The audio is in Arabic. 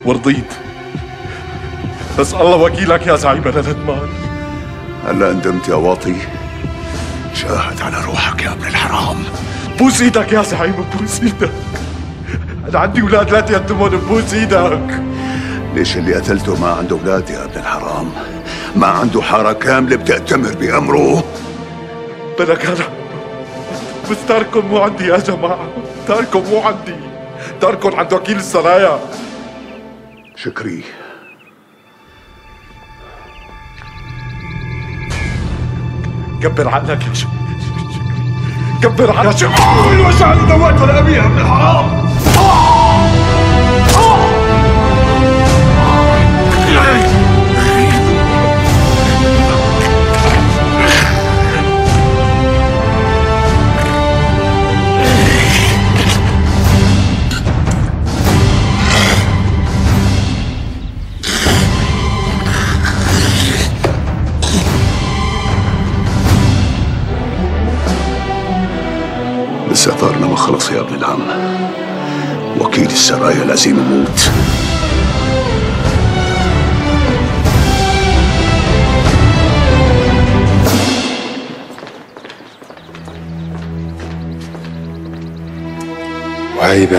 ورضيت. بس الله وكيلك يا زعيم انا ندمان. هلا ندمت يا واطي؟ شاهد على روحك يا ابن الحرام. بوس ايدك يا زعيم، بوس ايدك. انا عندي اولاد لا تيتمون، بوس ايدك. ليش اللي قتلته ما عنده اولاد يا ابن الحرام؟ ما عنده حارة كاملة بتأتمر بأمره؟ بلك انا بس تاركم مو عندي يا جماعة، تاركم مو عندي، تاركم عند وكيل السرايا. شكري، كبر عقلك يا شكري، كبر عقلك يا شكري. الوجع اللي دويته لأبي يا ابن الحرام. لسه طارنا ما خلص يا ابن العم. وكيل السرايا لازم يموت. وهيبة